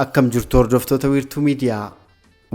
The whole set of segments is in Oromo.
Akkam jirtu hordoftoota wiirtuu miidiyaa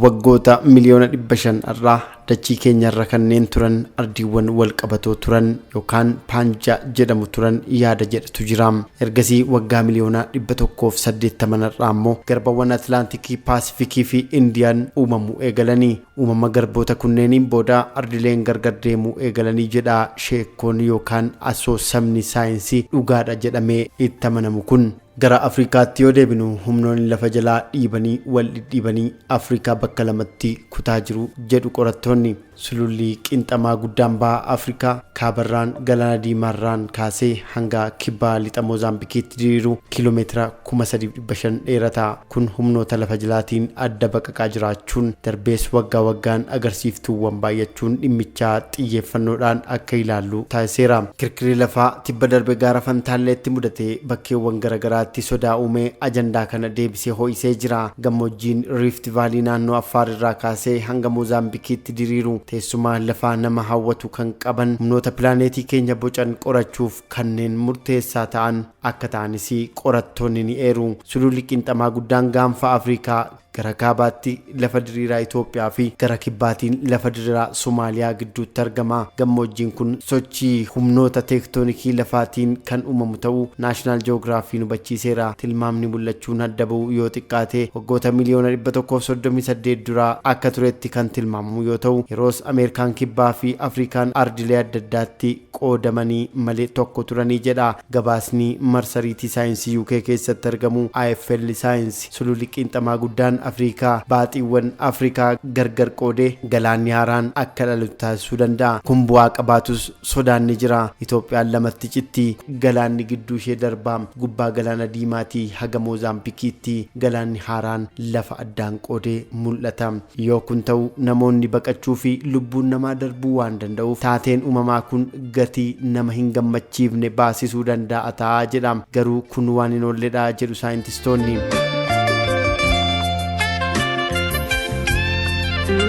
waggoota miliyoona 500 irraa dachii keenya irra kanneen turan ardiiwwan wal qabatoo turan yookaan paanja jedhamu turan yaada jedhatu jira. Ergasii waggaa miliyoona 180 irraa immoo garbawwan Atlaantikii, Paasifikii fi Indiyaan uumamuu eegalanii uumama garboota kunneeniin booda ardileen gargar deemuu eegalanii jedha sheekoon yookaan asoosamni saayinsii dhugaadha jedhamee itti amanamu kun. Gara Afrikaatti yoo deebinu humnoonni lafa jalaa dhiibanii wal dhidhiibanii Afrikaa bakka lamatti kutaa jiru jedhu qorattoonni. Sululli qinxamaa guddaan baha Afrikaa kaabarraan galaana diimaarraan kaasee hanga kibbaa lixa Moozaambikiitti diriiru kiiloomeetira 3500 dheerata. Kun humnoota lafa jalaatiin adda baqaqaa jiraachuun darbees waggaa waggaan agarsiiftuuwwan baay'achuun dhimmichaa xiyyeeffannoodhaan akka ilaallu taasiseera. Kirkirri lafaa tibba darbe gaara Fantaalleetti mudate bakkeewwan garaagaraatti sodaa uumee ajandaa kana deebisee ho'isee jira. Gammoojjiin Rift Vaalii naannoo Affaar irraa kaasee hanga Moozaambikiitti diriiru teessuma lafaa nama hawwatu kan qaban humnoota pilaaneetii keenya bocan qorachuuf kanneen murteessaa ta'an akka ta'anis qorattoonni ni eeru. Sululli qinxamaa guddaan gaanfa Afrikaa gara kaabaatti lafa diriiraa Itoophiyaa fi gara kibbaatiin lafa diriiraa Somaaliyaa gidduutti argama. Gammoojjiin kun sochii humnoota teektonikii lafaatiin kan uumamu ta'uu Naashinaal Ji'oogiraafiin hubachiiseera. Tilmaamni mul'achuun adda ba'u yoo xiqqaate waggoota miliyoona 138 duraa akka turetti kan tilmaamamu yoo ta'u yeroos Ameerikaan kibbaa fi Afrikaan ardilee adda addaatti qoodamanii malee tokko turanii jedha gabaasni marsariitii saayinsii UK keessatti argamu IFL Saayinsii. Sululli qinxamaa guddaan Afrikaa baaxiiwwan Afrikaa gargar qoodee galaanni haaraan akka dhalutti taasisuu danda'a. Kun bu'aa qabaatus sodaan ni jira. Itoophiyaan lamatti citti galaanni gidduu ishee darbaa gubbaa galaana diimaatii haga Moozaambikiitti galaanni haaraan lafa addaan qoodee mul'ata. Yoo kun ta'u namoonni baqachuu fi lubbuun namaa darbuu waan danda'uuf taateen uumamaa kun gatii nama hin gammachiifne baasisuu danda'a ta'a jedha. Garuu kun waan hin oolledha jedhu saayintistoonni.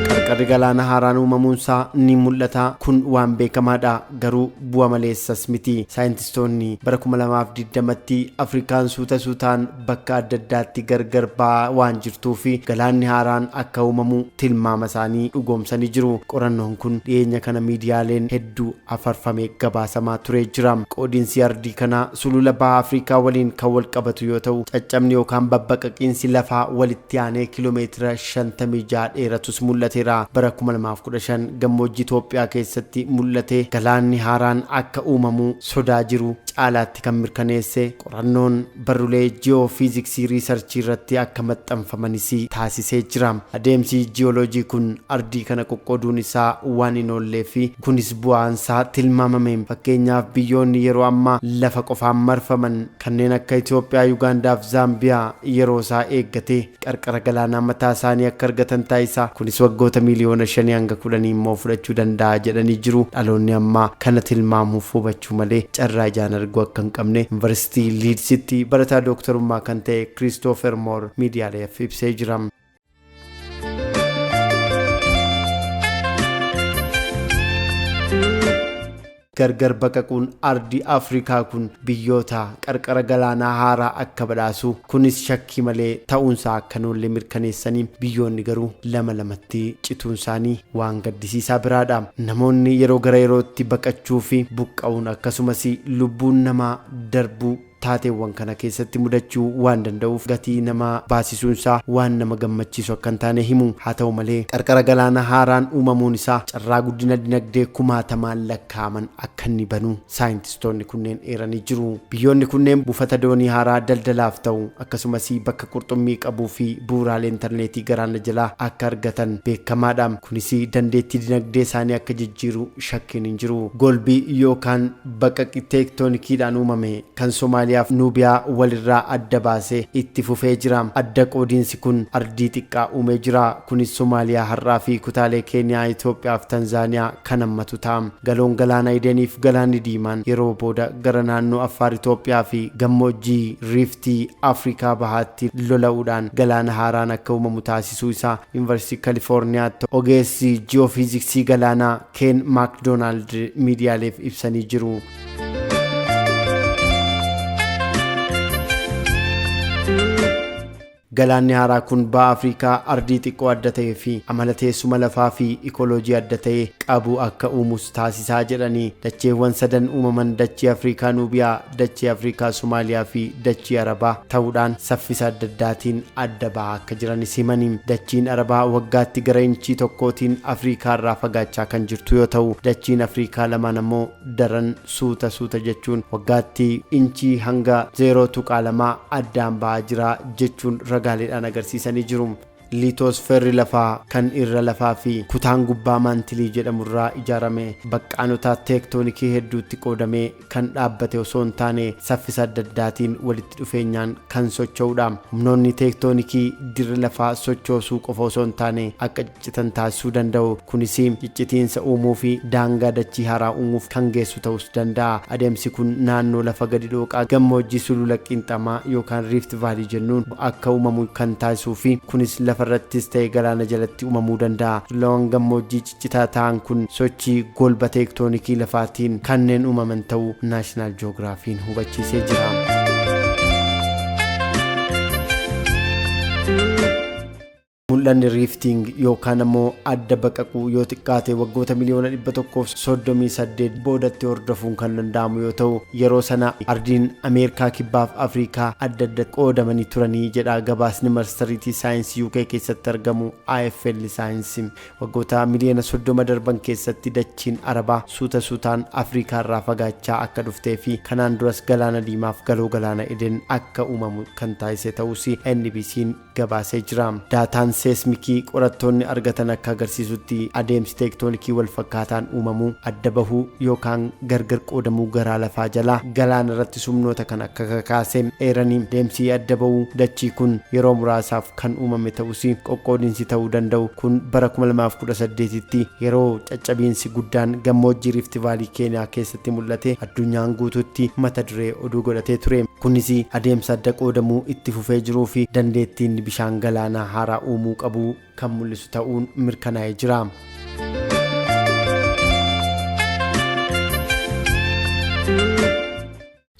Qarqarri galaana haaraan uumamuunsaa ni mul'ata. Kun waan beekamaadha. Garuu bu'a maleessas miti. Saayintistoonni bara 2020tti Afrikaan suuta suutaan bakka adda addaatti gargar ba'aa waan jirtuu fi galaanni haaraan akka uumamu tilmaama isaanii dhugoomsanii jiru. Qorannoon kun dhiyeenya kana miidiyaaleen hedduu afarfamee gabaasamaa ture jira. Qoodiinsi ardii kana sulula baha Afrikaa waliin kan wal qabatu yoo ta'u caccabni yookaan babbaqaqiinsi lafaa walitti aanee kiiloomeetira 56 dheeratus mul'ateera. Bara 2015 gammoojjii Itoophiyaa keessatti mul'ate galaanni haaraan akka uumamu sodaa jiru caalaatti kan mirkaneesse qorannoon barruulee ji'oofiiziksii riisarchii irratti akka maxxanfamanis taasisee jira. Adeemsi ji'ooloojii kun ardii kana qoqqooduun isaa waan hin oollee fi kunis bu'aansaa tilmaamame. Fakkeenyaaf biyyoonni yeroo ammaa lafa qofaan marfaman kanneen akka Itoophiyaa, Yugaandaa fi Zaambiyaa yeroo isaa eeggate qarqara galaanaa mataa isaanii akka argatan taasisa. Kunis waggoota miliyoona 5 hanga 10 immoo fudhachuu danda'a jedhanii jiru. Dhaloonni ammaa kana tilmaamuuf hubachuu malee carraa ijaan arguu akka hin qabne Yuunivarsiitii Liidsitti barataa dooktarummaa kan ta'e Kiristoofer Moor miidiyaaleef ibsee jira. Gargar baqaquun ardii Afrikaa kun biyyoota qarqara galaanaa haaraa akka badhaasu kunis shakkii malee ta'uunsaa akka noollee mirkaneessanii biyyoonni garuu lama lamatti cituun isaanii waan gaddisiisaa biraadha. Namoonni yeroo gara yerootti baqachuu fi buqqa'uun akkasumas lubbuun namaa darbuu taateewwan kana keessatti mudachuu waan danda'uuf gatii nama baasisuunsaa waan nama gammachiisu akka hin taane himu. Haa ta'u malee qarqara galaana haaraan uumamuun isaa carraa guddina dinagdee kumaatamaan lakkaa'aman akka inni banu saayintistoonni kunneen eeranii jiru. Biyyoonni kunneen buufata doonii haaraa daldalaaf ta'u akkasumas bakka qurxummii qabuu fi bu'uuraalee intarneetii galaana jalaa akka argatan beekamaadha. Kunis dandeettii dinagdee isaanii akka jijjiiru shakkiin hin jiru. Golbii yookaan baqaqi teektonikiidhaan uumame kan Somaaliyaa Nuubiyaa walirraa adda baasee itti fufee jira. Adda qoodiinsi kun ardii xiqqaa uumee jira. Kunis Somaaliyaa har'aa fi kutaalee Keeniyaa, Itoophiyaa fi Tanzaaniyaa kan hammatu ta'a. Galoon galaana Ideniif galaanni diimaan yeroo booda gara naannoo Affaar Itoophiyaa fi gammoojjii Riiftii Afrikaa bahaatti lola'uudhaan galaana haaraan akka uumamu taasisuu isaa Yuunivarsiitii Kaalifoorniyaatti ogeessi ji'oofiiziksii galaanaa Ken Maakdoonaald miidiyaaleef ibsanii jiru. Galaanni haaraa kun ba'a Afrikaa ardii xiqqoo adda ta'ee fi amala teessuma lafaa fi ikoloojii adda ta'e qabu akka uumus taasisaa jedhanii dacheewwan sadan uumaman dachee Afrikaa Nuubiyaa, dachee Afrikaa Somaaliyaa fi dachee Arabaa ta'uudhaan saffisa adda addaatiin adda ba'aa akka jiranis himanii. Dachiin Arabaa waggaatti gara inchii tokkootiin Afrikaa irraa fagaachaa kan jirtu yoo ta'u, dachiin Afrikaa lamaan ammoo daran suuta jechuun waggaatti inchii hanga 0.2 addaan ba'aa jira jechuun ragaaleedhaan agarsiisanii jiru. Liitosferri lafaa kan irra lafaa fi kutaan gubbaa maantilii jedhamurraa ijaarame baqqaanota teektonikii hedduutti qoodamee kan dhaabbate osoo hin taane saffisa adda addaatiin walitti dhufeenyaan kan socho'udha. Humnoonni teektonikii dirra lafaa sochoosuu qofa osoo hin taane akka ciccitan taasisuu danda'u. Kunis ciccitiinsa uumuu fi daangaa dachii haaraa uumuuf kan geessu ta'us danda'a. Adeemsi kun naannoo lafa gadi dhooqaa gammoojjii sulula Qiinxamaa yookaan Rift Valley jennuun akka uumamu kan taasisuu fi kunis lafarrattis ta'e galaana jalatti uumamuu danda'a. Sululawwan gammoojjii ciccitaa ta'an kun sochii golba teektonikii lafaatiin kanneen uumaman ta'uu Naashinaal Joogiraafiin hubachiisee jira. Mul'anni rifting yookaan ammoo adda baqaquu yoo xiqqaate waggoota miliyoona 138 boodatti hordofuun kan danda'amu yoo ta'u, yeroo sana ardiin Ameerikaa kibbaaf Afrikaa adda adda qoodamanii turanii jedha gabaasni marsariitii saayinsii UK keessatti argamu AFL saayinsii. Waggoota miliyoona 30 darban keessatti dachiin Arabaa suutaan Afrikaa irraa fagaachaa akka dhuftee fi kanaan duras galaana diimaaf galoo galaana Eden akka uumamu kan taasise ta'us NBC'n gabaasee jira. Daataan seesmikii qorattoonni argatan akka agarsiisutti adeemsi teektonikii wal fakkaataan uumamuu, adda bahuu yookaan gargar qoodamuu garaa lafaa jalaa galaana irratti humnoota kan akka kakaasee eeranii. Deemsi adda bahuu dachii kun yeroo muraasaaf kan uumame ta'us qoqqoodinsi ta'uu danda'u. Kun bara 2018tti yeroo caccabiinsi guddaan gammoojjii Rift Valley Keeniyaa keessatti mul'ate addunyaan guutuutti mata duree oduu godhatee ture. Kunis adeemsa adda qoodamuu itti fufee jiruu fi dandeettiin bishaan galaanaa haaraa uumuu qabu kan mul'isu ta'uun mirkanaa'ee jira.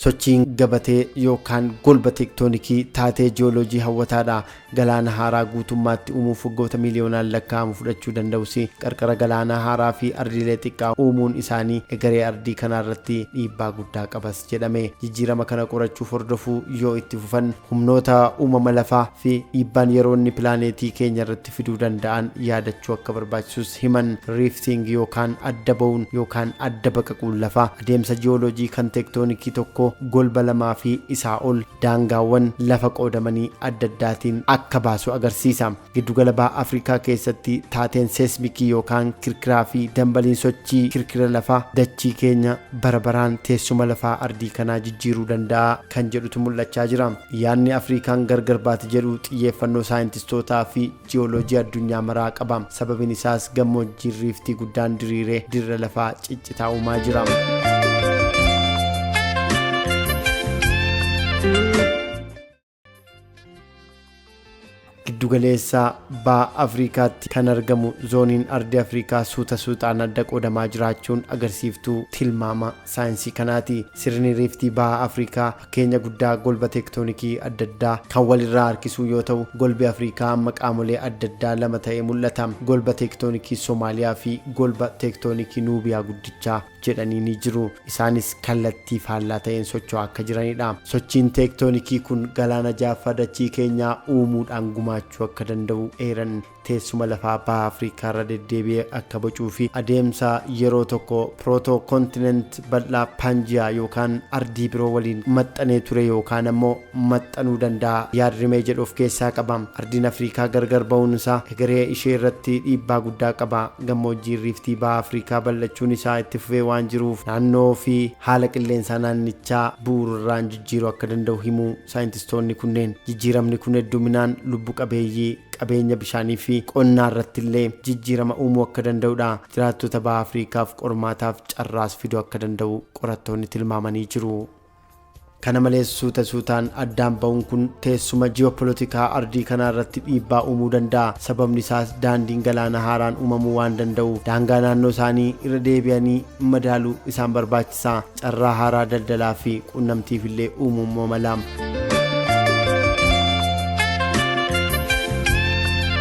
Sochiin gabatee yookaan golba teektonikii taatee jiyooloojii hawwataadha. Galaana haaraa guutummaatti uumuuf waggoota miliyoonaan lakkaa'amu fudhachuu danda'us qarqara galaana haaraa fi ardiilee xiqqaa uumuun isaanii egeree ardii kanarratti dhiibbaa guddaa qabas jedhame. Jijjiirama kana qorachuuf hordofuu yoo itti fufan humnoota uumama lafaa fi dhiibbaan yeroonni pilaaneetii keenya irratti fiduu danda'an yaadachuu akka barbaachisus himan. Rifting yookaan adda ba'uun yookaan adda baquun lafaa adeemsa jiyooloojii kan teektonikii tokko golba lamaa fi isaa ol daangaawwan lafa qoodamanii adda addaatiin akka baasu agarsiisa. Giddugala ba'a Afrikaa keessatti taateen seesmikii yookaan kirkiraa fi dambaliin sochii kirkira lafaa dachii keenya barabaraan teessuma lafaa ardii kanaa jijjiiruu danda'a kan jedhutu mul'achaa jira. Yaadni Afrikaan gargar baate jedhu xiyyeeffannoo saayintistootaa fi jiyooloojii addunyaa maraa qaba. Sababiin isaas gammoojjiin riiftii guddaan diriiree dirra lafaa ciccitaa uumaa jira. Giddugaleessa ba'a Afrikaatti kan argamu zooniin ardii Afrikaa suutaan adda qoodamaa jiraachuun agarsiiftuu tilmaama saayinsii kanaati. Sirni riiftii ba'a Afrikaa fakkeenya guddaa golba teektonikii adda addaa kan walirraa harkisuu yoo ta'u, golbi Afrikaa amma qaamolee adda addaa lama ta'ee mul'ata. Golba teektonikii Somaaliyaa fi golba teektonikii Nuubiyaa guddichaa jedhanii ni jiru. Isaanis kallattii faallaa ta'een socho'aa akka jiranidha. Sochiin teektonikii kun galaana jaaffaa dachii keenyaa uumuudhaan gumaachuu akka danda'u eeran. Teessuma lafaa ba'a Afrikaa irra deddeebi'ee akka bocuu fi adeemsa yeroo tokko pirootokontinent bal'aa Paanjiyaa yookaan ardii biroo waliin maxxanee ture yookaan ammoo maxxanuu danda'a yaadrimee jedhu of keessaa qaba. Ardiin Afrikaa gargar ba'uun isaa egeree ishee irratti dhiibbaa guddaa qaba. Gammoojjiin riiftii ba'a Afrikaa bal'achuun isaa itti fufee waan jiruuf naannoo fi haala qilleensaa naannichaa bu'uuraan jijjiiruu akka danda'u himu saayintistoonni kunneen. Jijjiiramni kun hedduminaan lubbu qabeeyyii, qabeenya bishaanii fi qonnaa irratti illee jijjiirama uumuu akka danda'udha. Jiraattota ba'a Afrikaaf qormaataaf carraas fiduu akka danda'u qorattoonni tilmaamanii jiru. Kana malees suutaan addaan ba'uun kun teessuma ji'opolitikaa ardii kanaa irratti dhiibbaa uumuu danda'a. Sababni isaas daandiin galaana haaraan uumamuu waan danda'uuf daangaa naannoo isaanii irra deebi'anii madaaluu isaan barbaachisa. Carraa haaraa daldalaa fi quunnamtiif illee uumuu mala.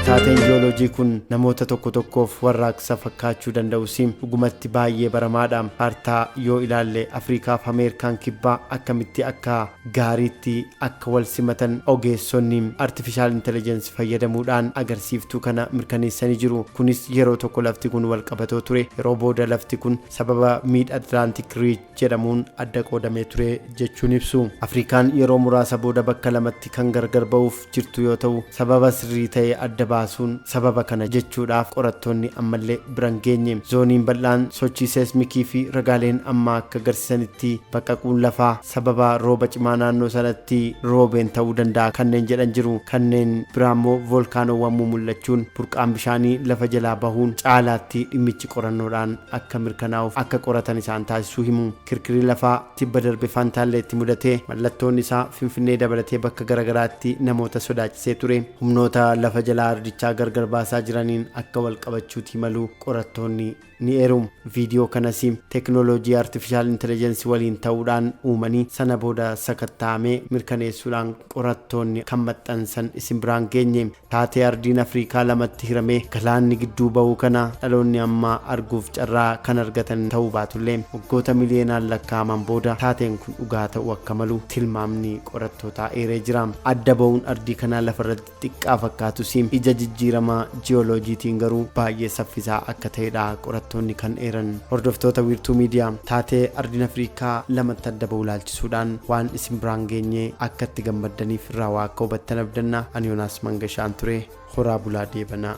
taateen jiyooloojii kun namoota tokko tokkoof warraaqsa fakkaachuu danda'u sim dhugumatti baay'ee baramaadha. Kaartaa yoo ilaalle Afriikaaf Ameerikaan kibbaa akkamitti akka gaariitti akka wal simatan ogeessonni artificial intelligence fayyadamuudhaan agarsiiftuu kana mirkaneessanii jiru. Kunis yeroo tokko lafti kun wal qabatoo ture, yeroo booda lafti kun sababa mid Atlantic Ridge jedhamuun adda qoodamee ture jechuun ibsu. Afrikaan yeroo muraasa booda bakka lamatti kan gargar ba'uuf jirtu yoo ta'u, sababa sirrii ta'e adda baasuun sababa kana jechuudhaaf qorattoonni ammallee biran geenye. Zooniin bal'aan sochii seismikii fi ragaaleen amma akka agarsiisanitti baqaquun lafaa sababa rooba cimaa naannoo sanatti roobeen ta'uu danda'a kanneen jedhan jiru. Kanneen biraammoo volkaanoowwan mul'achuun burqaan bishaanii lafa jalaa bahuun caalaatti dhimmichi qorannoodhaan akka mirkanaa'uuf akka qoratan isaan taasisuu himu. Kirkirri lafaa tibba darbe Fantaalleetti mudate mallattoon isaa Finfinnee dabalatee bakka garagaraatti namoota sodaachisee ture. Humnoota lafa jalaa ardichaa gargar baasaa jiraniin akka wal qabachuuti malu qorattoonni ni eeru. Viidiyoo kanas teknooloojii artificial intelligence waliin ta'uudhaan uumanii sana booda sakattaamee mirkaneessuudhaan qorattoonni kan maxxansan isin biraan geenye. Taatee ardiin Afrikaa lamatti hiramee galaanni gidduu ba'uu kana dhaloonni amma arguuf carraa kan argatan ta'uu baatullee waggoota miliyoonaan lakkaa'aman booda taateen kun dhugaa ta'uu akka malu tilmaamni qorattootaa eeree jira. Adda ba'uun ardii kanaa lafarratti xiqqaa fakkaatus ija jijjiirama jiyooloojiitiin garuu baay'ee saffisaa akka ta'edha qorattoonni kan eeran. Hordoftoota wiirtuu miidiyaa, taatee ardiin Afrikaa lamatti adda ba'uu ilaalchisuudhaan waan isin biraan geenye akka itti gammaddaniif irraa waa akka hubattan abdanna. Ani Yoonaas Mangashaan ture. Horaa bulaa deebanaa.